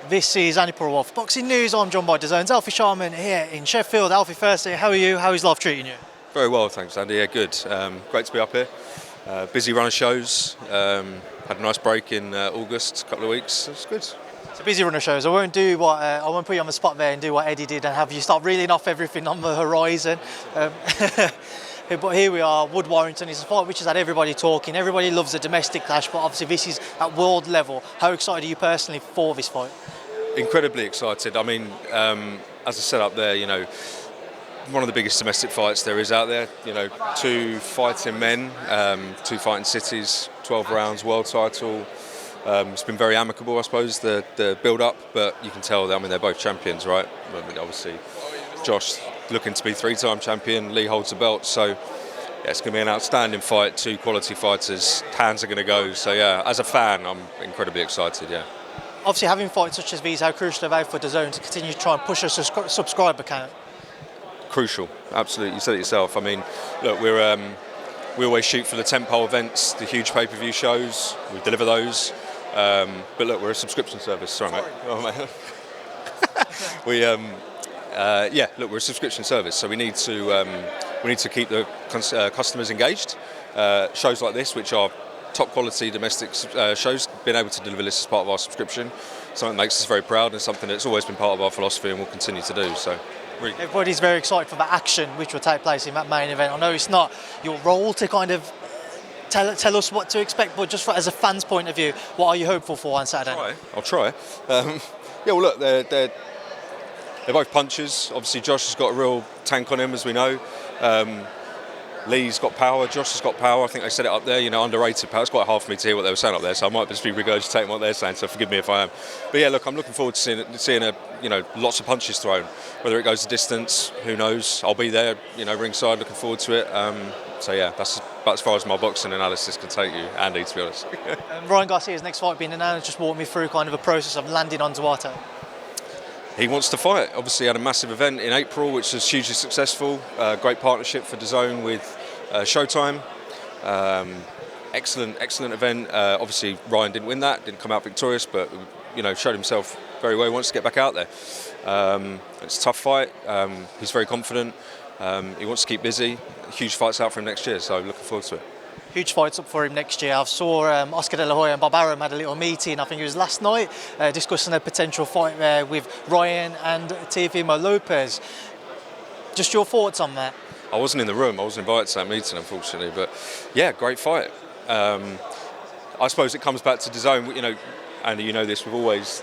This is Andi Purewal for Boxing News. I'm joined by Dazn's Alfie Sharman here in Sheffield. Alfie, firstly, how are you? How is life treating you? Very well, thanks, Andy. Yeah, good. Great to be up here. Busy run of shows. Had a nice break in August, a couple of weeks. It's good. It's a busy run of shows. I won't put you on the spot there and do what Eddie did and have you start reeling off everything on the horizon. But here we are, Wood-Warrington. It's a fight which has had everybody talking. Everybody loves a domestic clash, but obviously this is at world level. How excited are you personally for this fight? Incredibly excited. I mean, as I said up there, one of the biggest domestic fights there is out there. Two fighting men, two fighting cities, 12 rounds, world title. It's been very amicable, I suppose, the build-up, but you can tell that, they're both champions, right? Obviously, Josh looking to be three-time champion, Lee holds the belt, so yeah, it's going to be an outstanding fight, two quality fighters, hands are going to go, so yeah, as a fan, I'm incredibly excited, yeah. Obviously, having fights such as these, how crucial are they for Dazn to continue to try and push a subscriber count? Crucial, absolutely, you said it yourself. Look, we always shoot for the tentpole events, the huge pay-per-view shows, we deliver those, but look, we're a subscription service, sorry mate. Oh, mate. We're a subscription service, so we need to keep the customers engaged. Shows like this, which are top quality domestic shows, being able to deliver this as part of our subscription, something that makes us very proud and something that's always been part of our philosophy and will continue to do. So, really. Everybody's very excited for the action which will take place in that main event. I know it's not your role to kind of tell us what to expect, but just as a fan's point of view, what are you hopeful for on Saturday? I'll try. Look, they're both punchers. Obviously, Josh has got a real tank on him, as we know. Lee's got power, Josh has got power. I think they said it up there, underrated power. It's quite hard for me to hear what they were saying up there, so I might just be regurgitating what they're saying, so forgive me if I am. But yeah, look, I'm looking forward to seeing lots of punches thrown. Whether it goes the distance, who knows? I'll be there, ringside, looking forward to it. So yeah, that's about as far as my boxing analysis can take you, Andy, to be honest. Ryan Garcia's next fight being announced, just walk me through kind of a process of landing on Duarte. He wants to fight. Obviously, had a massive event in April, which was hugely successful. Great partnership for Dazn with Showtime. Excellent event. Obviously, Ryan didn't win that, didn't come out victorious, but showed himself very well. He wants to get back out there. It's a tough fight. He's very confident. He wants to keep busy. Huge fights out for him next year, so looking forward to it. Huge fights up for him next year. I saw Oscar De La Hoya and Bob Arum had a little meeting, I think it was last night, discussing a potential fight there with Ryan and Teofimo Lopez. Just your thoughts on that? I wasn't in the room, I wasn't invited to that meeting, unfortunately, but yeah, great fight. I suppose it comes back to Dazn, and you know this, we've always,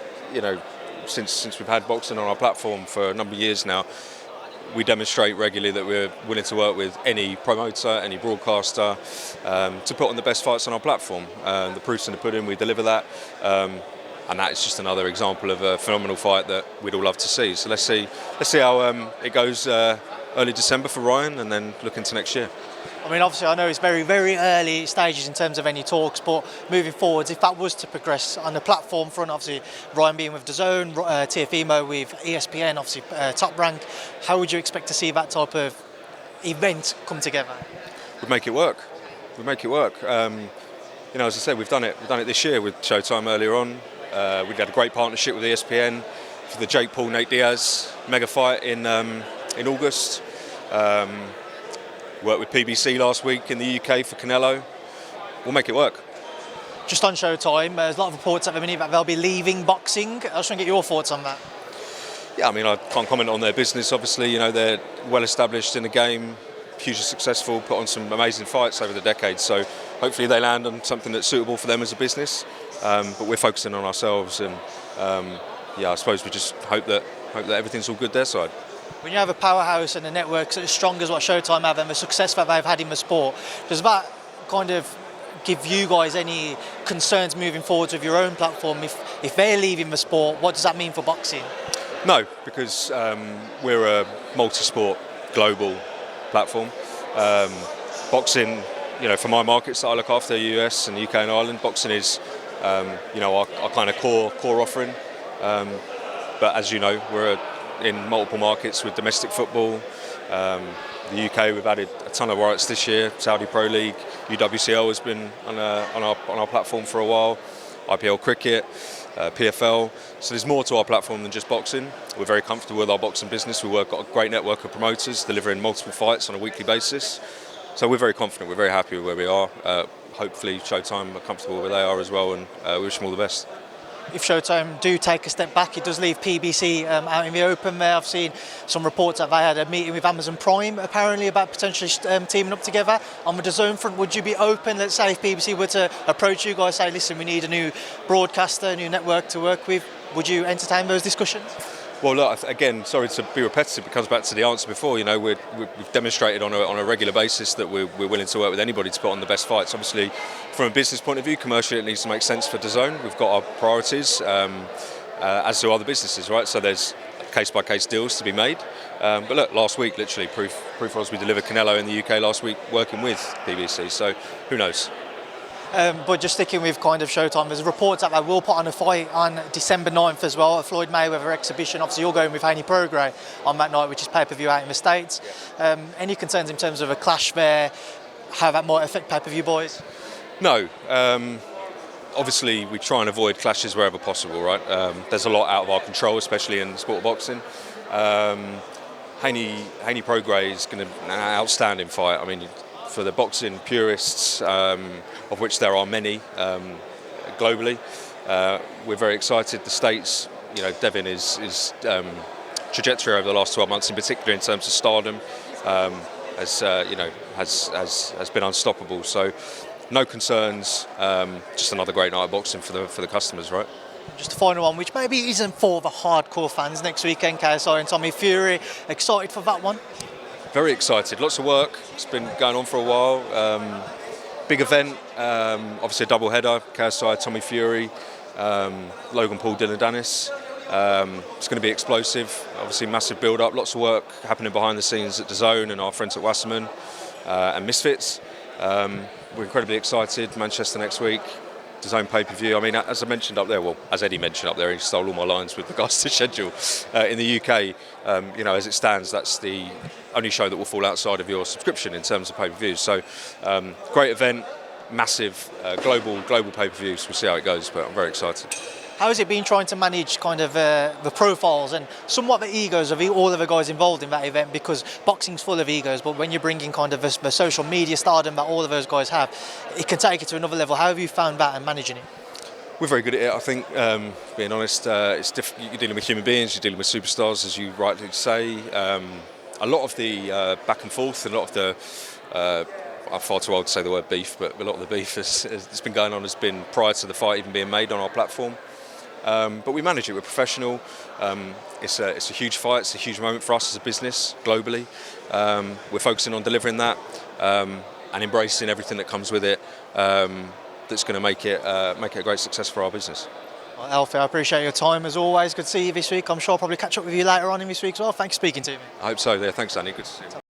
since we've had boxing on our platform for a number of years now, we demonstrate regularly that we're willing to work with any promoter, any broadcaster, to put on the best fights on our platform. The proof's in the pudding, we deliver that, and that is just another example of a phenomenal fight that we'd all love to see. So let's see how it goes early December for Ryan, and then look into next year. Obviously, I know it's very, very early stages in terms of any talks, but moving forwards, if that was to progress on the platform front, obviously Ryan being with Dazn, Teofimo with ESPN, obviously Top Rank, how would you expect to see that type of event come together? We'd make it work. As I said, we've done it this year with Showtime earlier on. We've had a great partnership with ESPN for the Jake Paul, Nate Diaz mega fight in August. Worked with PBC last week in the UK for Canelo. We'll make it work. Just on Showtime, there's a lot of reports at the minute that they'll be leaving boxing. I just want to get your thoughts on that. Yeah, I can't comment on their business, obviously. They're well established in the game, hugely successful, put on some amazing fights over the decades. So hopefully they land on something that's suitable for them as a business. But we're focusing on ourselves, and I suppose we just hope that everything's all good their side. When you have a powerhouse and a network as strong as what Showtime have and the success that they've had in the sport, does that kind of give you guys any concerns moving forward with your own platform? If they're leaving the sport, what does that mean for boxing? No, because we're a multi-sport global platform. Boxing, for my markets that I look after, US and UK and Ireland, boxing is our kind of core offering. But as you know, we're in multiple markets with domestic football. The UK, we've added a ton of rights this year. Saudi Pro League, UWCL has been on our platform for a while. IPL cricket, PFL. So there's more to our platform than just boxing. We're very comfortable with our boxing business. Got a great network of promoters delivering multiple fights on a weekly basis. So we're very confident, we're very happy with where we are. Hopefully Showtime are comfortable where they are as well, and we wish them all the best. If Showtime do take a step back, it does leave PBC out in the open there. I've seen some reports that they had a meeting with Amazon Prime apparently about potentially teaming up together. On the Dazn front, would you be open, let's say if PBC were to approach you guys, say listen, we need a new broadcaster, a new network to work with, would you entertain those discussions? Well, look, again, sorry to be repetitive, it comes back to the answer before. You know, we've demonstrated on a regular basis that we're willing to work with anybody to put on the best fights. Obviously, from a business point of view, commercially it needs to make sense for Dazn. We've got our priorities, as do other businesses, right? So there's case-by-case deals to be made. But look, last week, literally, proof was we delivered Canelo in the UK last week working with PBC. So who knows? But just sticking with kind of Showtime, there's reports that they will put on a fight on December 9th as well, a Floyd Mayweather exhibition. Obviously, you're going with Haney-Prograis on that night, which is pay-per-view out in the States. Any concerns in terms of a clash there, how that might affect pay-per-view boys? No. Obviously, we try and avoid clashes wherever possible, right? There's a lot out of our control, especially in the sport of boxing. Haney-Prograis is going to be an outstanding fight. I mean, for the boxing purists, of which there are many globally, we're very excited. The States, you know, Devin is trajectory over the last 12 months, in particular in terms of stardom, has been unstoppable. So, no concerns. Just another great night of boxing for the customers, right? Just a final one, which maybe isn't for the hardcore fans. Next weekend, KSI and Tommy Fury. Excited for that one? Very excited. Lots of work. It's been going on for a while. Big event. Obviously a double header. KSI, Tommy Fury, Logan Paul, Dylan Dennis. It's going to be explosive. Obviously massive build-up. Lots of work happening behind the scenes at Dazn and our friends at Wasserman and Misfits. We're incredibly excited. Manchester next week. Dazn pay-per-view. I mean, as I mentioned up there, well, as Eddie mentioned up there, he stole all my lines with regards to schedule. In the UK, as it stands, that's the only show that will fall outside of your subscription in terms of pay-per-views. So, great event, massive, global pay-per-view. So we'll see how it goes, but I'm very excited. How has it been trying to manage kind of the profiles and somewhat the egos of all of the guys involved in that event? Because boxing's full of egos, but when you're bringing kind of the social media stardom that all of those guys have, it can take it to another level. How have you found that and managing it? We're very good at it, I think. Being honest, it's different. You're dealing with human beings, you're dealing with superstars, as you rightly say. A lot of the back and forth, a lot of the I'm far too old to say the word beef, but a lot of the beef that's been going on has been prior to the fight even being made on our platform. But we manage it. We're professional. It's a huge fight. It's a huge moment for us as a business globally. We're focusing on delivering that and embracing everything that comes with it. That's going to make it a great success for our business. Well, Alfie, I appreciate your time as always. Good to see you this week. I'm sure I'll probably catch up with you later on in this week as well. Thanks for speaking to me. I hope so. Yeah, thanks, Andy. Good to see you.